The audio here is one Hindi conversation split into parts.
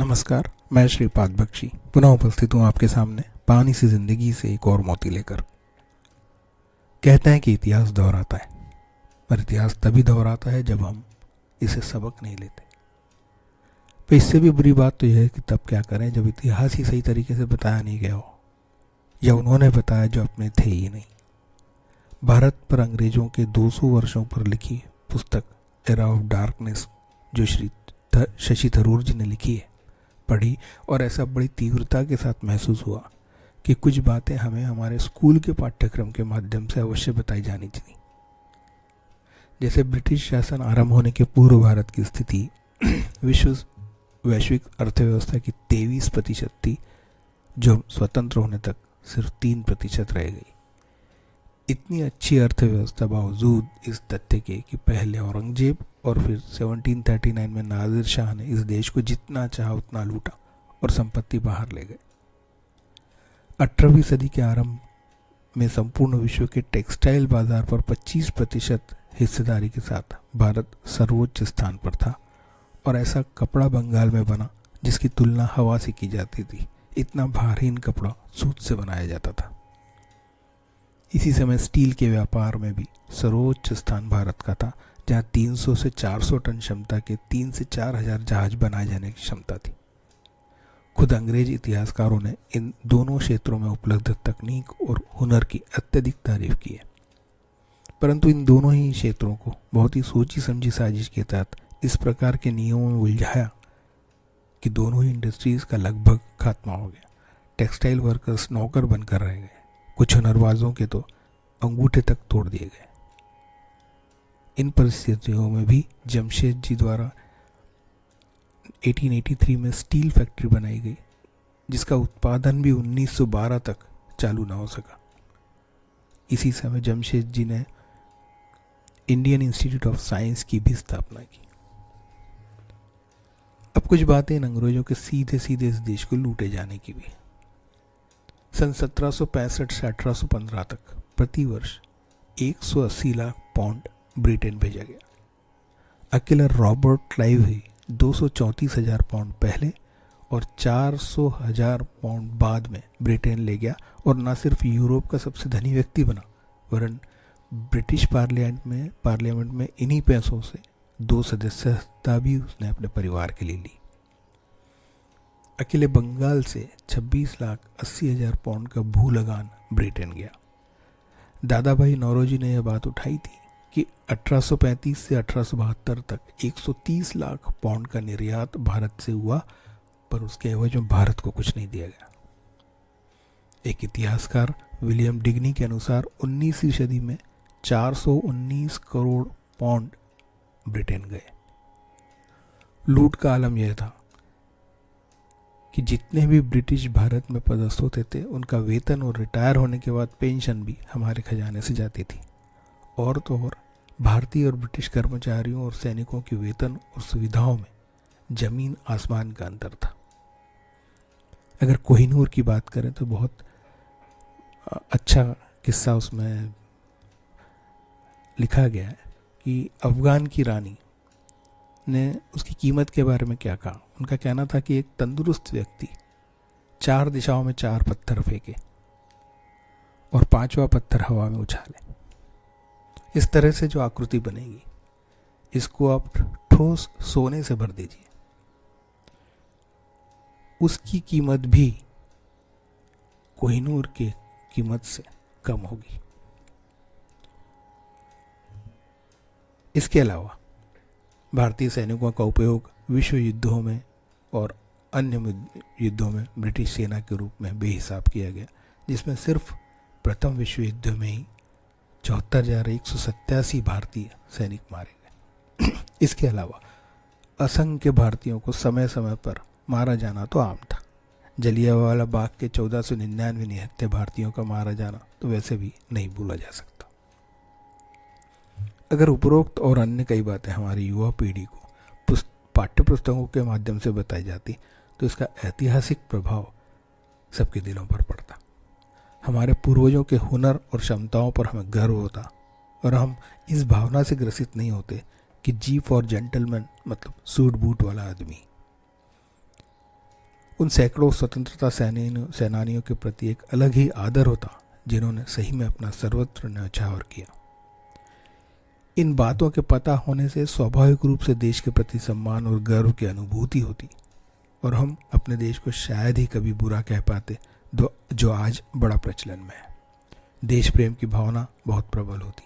नमस्कार, मैं श्रीपाद बख्शी पुनः उपस्थित हूँ आपके सामने पानी सी जिंदगी से एक और मोती लेकर। कहते हैं कि इतिहास दोहराता है, पर इतिहास तभी दोहराता है जब हम इसे सबक नहीं लेते। पर इससे भी बुरी बात तो यह है कि तब क्या करें जब इतिहास ही सही तरीके से बताया नहीं गया हो, या उन्होंने बताया जो अपने थे ही नहीं। भारत पर अंग्रेजों के 200 वर्षों पर लिखी पुस्तक एरा ऑफ डार्कनेस जो श्री शशि थरूर जी ने लिखी है, पढ़ी और ऐसा बड़ी तीव्रता के साथ महसूस हुआ कि कुछ बातें हमें हमारे स्कूल के पाठ्यक्रम के माध्यम से अवश्य बताई जानी चाहिए। जैसे ब्रिटिश शासन आरंभ होने के पूर्व भारत की स्थिति वैश्विक अर्थव्यवस्था की 23% थी, जो स्वतंत्र होने तक सिर्फ 3% रह गई। इतनी अच्छी अर्थव्यवस्था बावजूद इस तथ्य के कि पहले औरंगजेब और फिर 1739 में नादिर शाह ने इस देश को जितना चाहा उतना लूटा और संपत्ति बाहर ले गए। 18वीं सदी के आरंभ में संपूर्ण विश्व के टेक्सटाइल बाजार पर 25% हिस्सेदारी के साथ भारत सर्वोच्च स्थान पर था, और ऐसा कपड़ा बंगाल में बना जिसकी तुलना हवा से की जाती थी। इतना भारीन कपड़ा सूत से बनाया जाता था। इसी समय स्टील के व्यापार में भी सर्वोच्च स्थान भारत का था, जहां 300 से 400 टन क्षमता के 3 से 4 हजार जहाज बनाए जाने की क्षमता थी। खुद अंग्रेज इतिहासकारों ने इन दोनों क्षेत्रों में उपलब्ध तकनीक और हुनर की अत्यधिक तारीफ की है, परंतु इन दोनों ही क्षेत्रों को बहुत ही सोची समझी साजिश के तहत इस प्रकार के नियमों में उलझाया कि दोनों ही इंडस्ट्रीज का लगभग खात्मा हो गया। टेक्सटाइल वर्कर्स नौकर बनकर रह गए, कुछ हुनरबाजों के तो अंगूठे तक तोड़ दिए गए। इन परिस्थितियों में भी जमशेद जी द्वारा 1883 में स्टील फैक्ट्री बनाई गई, जिसका उत्पादन भी 1912 तक चालू न हो सका। इसी समय जमशेद जी ने इंडियन इंस्टीट्यूट ऑफ साइंस की भी स्थापना की। अब कुछ बातें इन अंग्रेजों के सीधे सीधे इस देश को लूटे जाने की भी। सन 1765 से 1815 तक प्रति वर्ष 180 लाख पाउंड ब्रिटेन भेजा गया। अकेला रॉबर्ट क्लाइव ही 234,000 पाउंड पहले और 400,000 पाउंड बाद में ब्रिटेन ले गया, और न सिर्फ यूरोप का सबसे धनी व्यक्ति बना, वरन ब्रिटिश पार्लियामेंट में इन्हीं पैसों से 2 सदस्यता भी उसने अपने परिवार के लिए ली। अकेले बंगाल से 26,80,000 पाउंड का भू लगान ब्रिटेन गया। दादा भाई नौरोजी ने यह बात उठाई थी कि 1835 से 1872 तक 130 लाख पाउंड का निर्यात भारत से हुआ, पर उसके एवज में भारत को कुछ नहीं दिया गया। एक इतिहासकार विलियम डिग्नी के अनुसार 19वीं सदी में 419 करोड़ पाउंड ब्रिटेन गए। लूट का आलम यह था कि जितने भी ब्रिटिश भारत में पदस्थ होते थे, उनका वेतन और रिटायर होने के बाद पेंशन भी हमारे खजाने से जाती थी। और तो और भारतीय और ब्रिटिश कर्मचारियों और सैनिकों की वेतन और सुविधाओं में जमीन आसमान का अंतर था। अगर कोहिनूर की बात करें तो बहुत अच्छा किस्सा उसमें लिखा गया है कि अफगान की रानी ने उसकी कीमत के बारे में क्या कहा। उनका कहना था कि एक तंदुरुस्त व्यक्ति 4 दिशाओं में 4 पत्थर फेंके और 5वां पत्थर हवा में उछाले। इस तरह से जो आकृति बनेगी, इसको आप ठोस सोने से भर दीजिए, उसकी कीमत भी कोहिनूर की कीमत से कम होगी। इसके अलावा भारतीय सैनिकों का उपयोग विश्व युद्धों में और अन्य युद्धों में ब्रिटिश सेना के रूप में बेहिसाब किया गया, जिसमें सिर्फ प्रथम विश्व युद्ध में ही 74,187 भारतीय सैनिक मारे गए। इसके अलावा असंख्य भारतीयों को समय समय पर मारा जाना तो आम था। जलियांवाला बाग के 1499 निहत्थे भारतीयों का मारा जाना तो वैसे भी नहीं भूला जा सकता। अगर उपरोक्त और अन्य कई बातें हमारी युवा पीढ़ी को पाठ्य पुस्तकों के माध्यम से बताई जाती, तो इसका ऐतिहासिक प्रभाव सबके दिलों पर पड़ता। हमारे पूर्वजों के हुनर और क्षमताओं पर हमें गर्व होता, और हम इस भावना से ग्रसित नहीं होते कि जी फॉर जेंटलमैन मतलब सूट बूट वाला आदमी। उन सैकड़ों स्वतंत्रता सेनानियों के प्रति एक अलग ही आदर होता जिन्होंने सही में अपना सर्वत्र न्यौछावर किया। इन बातों के पता होने से स्वाभाविक रूप से देश के प्रति सम्मान और गर्व की अनुभूति होती और हम अपने देश को शायद ही कभी बुरा कह पाते, जो आज बड़ा प्रचलन में है। देश प्रेम की भावना बहुत प्रबल होती।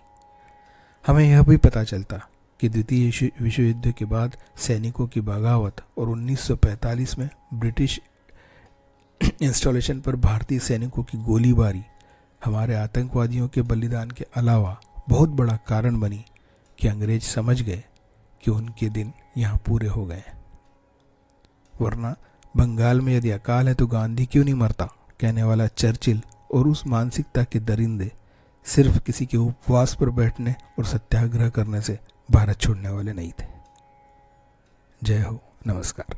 हमें यह भी पता चलता कि द्वितीय विश्व युद्ध के बाद सैनिकों की बगावत और 1945 में ब्रिटिश इंस्टॉलेशन पर भारतीय सैनिकों की गोलीबारी हमारे आतंकवादियों के बलिदान के अलावा बहुत बड़ा कारण बनी कि अंग्रेज समझ गए कि उनके दिन यहाँ पूरे हो गए। वरना बंगाल में यदि अकाल है तो गांधी क्यों नहीं मरता कहने वाला चर्चिल और उस मानसिकता के दरिंदे सिर्फ किसी के उपवास पर बैठने और सत्याग्रह करने से भारत छोड़ने वाले नहीं थे। जय हो, नमस्कार।